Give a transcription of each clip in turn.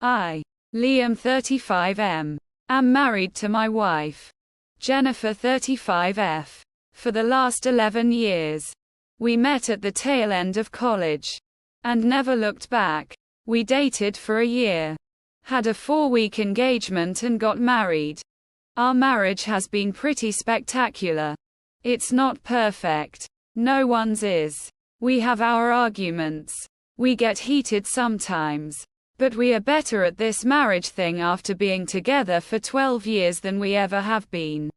I, Liam 35M, am married to my wife, Jennifer 35F, for the last 11 years. We met at the tail end of college and never looked back. We dated for a year, had a 4-week engagement and got married. Our marriage has been pretty spectacular. It's not perfect. No one's is. We have our arguments. We get heated sometimes. But we are better at this marriage thing after being together for 12 years than we ever have been.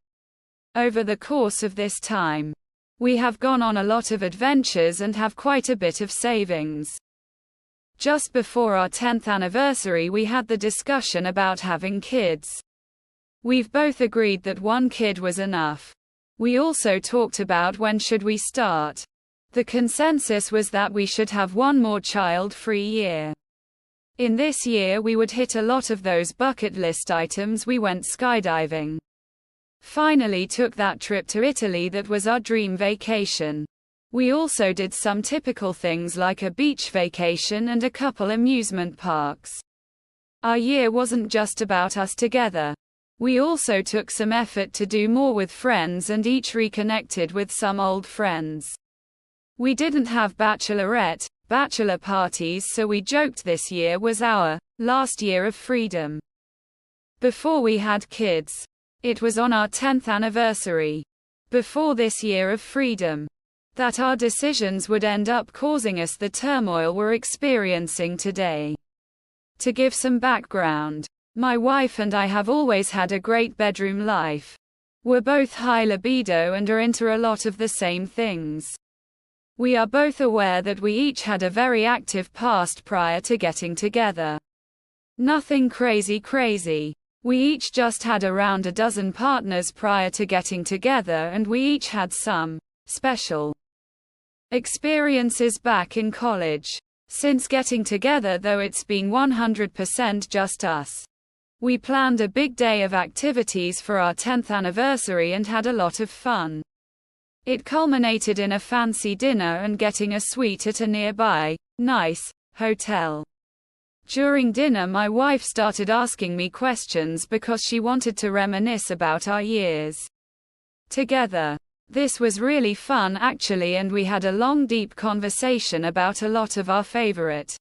Over the course of this time, we have gone on a lot of adventures and have quite a bit of savings. Just before our 10th anniversary, we had the discussion about having kids. We've both agreed that 1 kid was enough. We also talked about when should we start. The consensus was that we should have 1 more child-free year. In this year we would hit a lot of those bucket list items. We went skydiving. Finally took that trip to Italy that was our dream vacation. We also did some typical things like a beach vacation and a couple amusement parks. Our year wasn't just about us together. We also took some effort to do more with friends and each reconnected with some old friends. We didn't have bachelor parties, so we joked this year was our last year of freedom. Before we had kids. It was on our 10th anniversary. Before this year of freedom. That our decisions would end up causing us the turmoil we're experiencing today. To give some background, my wife and I have always had a great bedroom life. We're both high libido and are into a lot of the same things. We are both aware that we each had a very active past prior to getting together. Nothing crazy. We each just had around a dozen partners prior to getting together, and we each had some special experiences back in college. Since getting together, though, it's been 100% just us. We planned a big day of activities for our 10th anniversary and had a lot of fun. It culminated in a fancy dinner and getting a suite at a nearby, nice, hotel. During dinner, my wife started asking me questions because she wanted to reminisce about our years together. This was really fun actually, and we had a long deep conversation about a lot of our favorite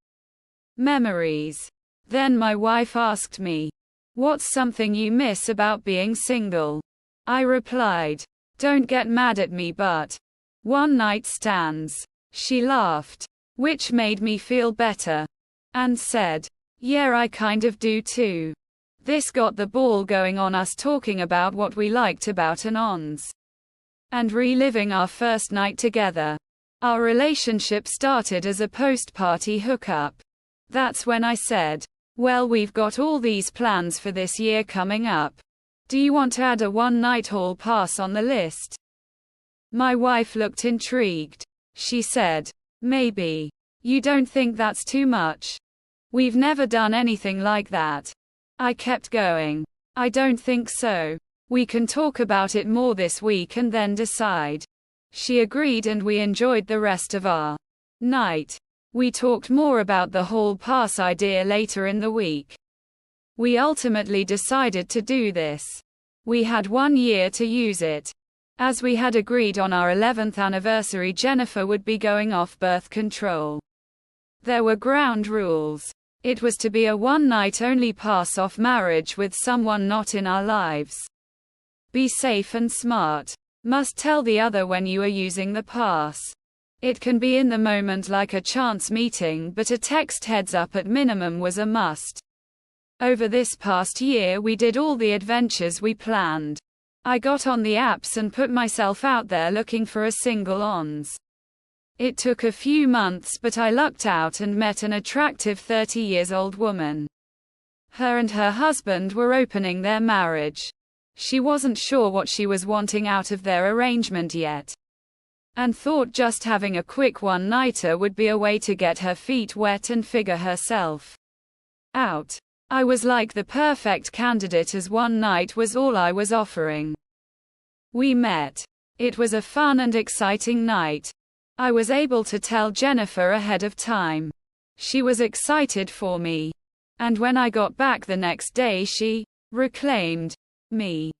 memories. Then my wife asked me, "What's something you miss about being single?" I replied, "Don't get mad at me, but one night stands." She laughed, which made me feel better, and said, "Yeah, I kind of do too." This got the ball going on us talking about what we liked about an-ons and reliving our first night together. Our relationship started as a post-party hookup. That's when I said, "Well, we've got all these plans for this year coming up. Do you want to add a one-night hall pass on the list?" My wife looked intrigued. She said, "Maybe. You don't think that's too much? We've never done anything like that." I kept going. "I don't think so. We can talk about it more this week and then decide." She agreed, and we enjoyed the rest of our night. We talked more about the hall pass idea later in the week. We ultimately decided to do this. We had 1 year to use it. As we had agreed on our 11th anniversary, Jennifer would be going off birth control. There were ground rules. It was to be a one-night only pass-off marriage with someone not in our lives. Be safe and smart. Must tell the other when you are using the pass. It can be in the moment like a chance meeting, but a text heads up at minimum was a must. Over this past year we did all the adventures we planned. I got on the apps and put myself out there looking for a single ons. It took a few months, but I lucked out and met an attractive 30-year-old woman. Her and her husband were opening their marriage. She wasn't sure what she was wanting out of their arrangement yet, and thought just having a quick one-nighter would be a way to get her feet wet and figure herself out. I was like the perfect candidate, as one night was all I was offering. We met. It was a fun and exciting night. I was able to tell Jennifer ahead of time. She was excited for me, And when I got back the next day, she reclaimed me.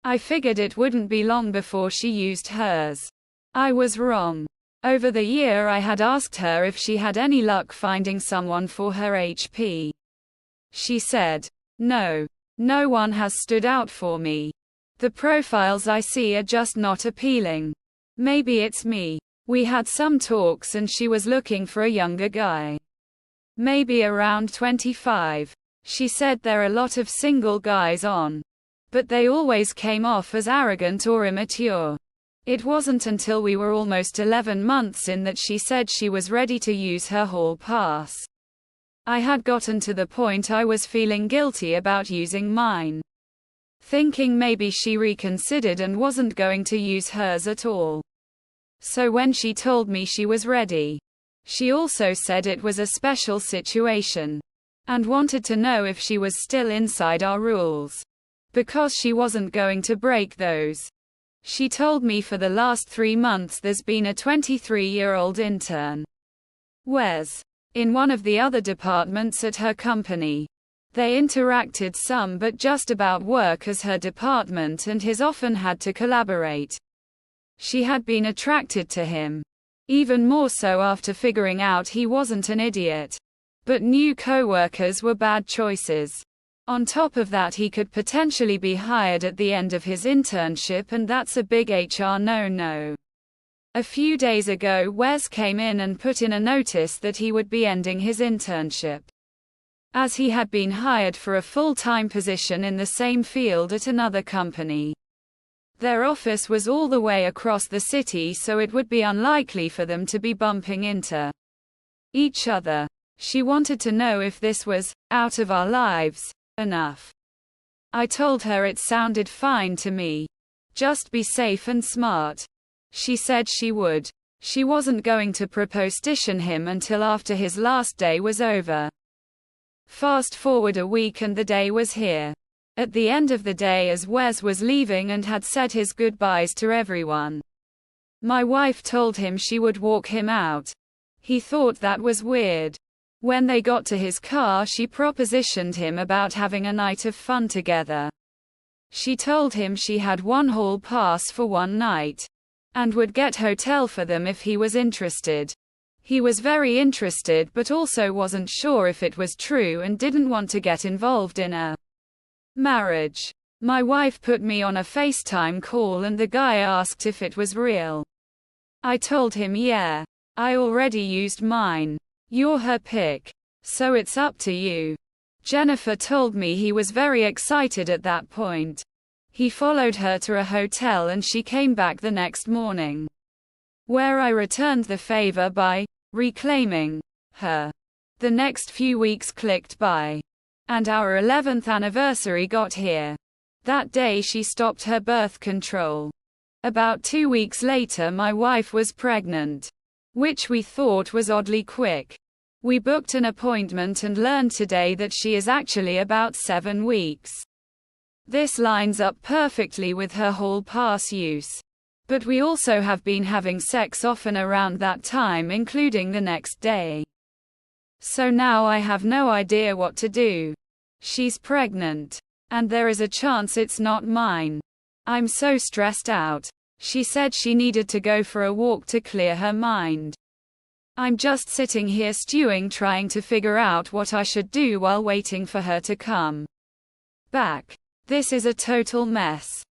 I figured it wouldn't be long before she used hers. I was wrong. Over the year, I had asked her if she had any luck finding someone for her HP. She said, "No. No one has stood out for me. The profiles I see are just not appealing. Maybe it's me." We had some talks and she was looking for a younger guy. Maybe around 25. She said there are a lot of single guys on. But they always came off as arrogant or immature. It wasn't until we were almost 11 months in that she said she was ready to use her hall pass. I had gotten to the point I was feeling guilty about using mine. Thinking maybe she reconsidered and wasn't going to use hers at all. So when she told me she was ready, she also said it was a special situation. And wanted to know if she was still inside our rules. Because she wasn't going to break those. She told me for the last 3 months there's been a 23-year-old intern, Wes, in one of the other departments at her company. They interacted some but just about work as her department and his often had to collaborate. She had been attracted to him. Even more so after figuring out he wasn't an idiot. But new co-workers were bad choices. On top of that, he could potentially be hired at the end of his internship, and that's a big HR no-no. A few days ago, Wes came in and put in a notice that he would be ending his internship, as he had been hired for a full-time position in the same field at another company. Their office was all the way across the city, so it would be unlikely for them to be bumping into each other. She wanted to know if this was out of our lives enough. I told her it sounded fine to me. Just be safe and smart. She said she would. She wasn't going to proposition him until after his last day was over. Fast forward a week and the day was here. At the end of the day, as Wes was leaving and had said his goodbyes to everyone, my wife told him she would walk him out. He thought that was weird. When they got to his car, she propositioned him about having a night of fun together. She told him she had one hall pass for one night, and would get hotel for them if he was interested. He was very interested but also wasn't sure if it was true and didn't want to get involved in a marriage. My wife put me on a FaceTime call and the guy asked if it was real. I told him yeah. I already used mine. You're her pick. So it's up to you. Jennifer told me he was very excited at that point. He followed her to a hotel and she came back the next morning, where I returned the favor by reclaiming her. The next few weeks clicked by, and our 11th anniversary got here. That day she stopped her birth control. About 2 weeks later my wife was pregnant, which we thought was oddly quick. We booked an appointment and learned today that she is actually about 7 weeks. This lines up perfectly with her hall pass use. But we also have been having sex often around that time, including the next day. So now I have no idea what to do. She's pregnant. And there is a chance it's not mine. I'm so stressed out. She said she needed to go for a walk to clear her mind. I'm just sitting here stewing, trying to figure out what I should do while waiting for her to come back. This is a total mess.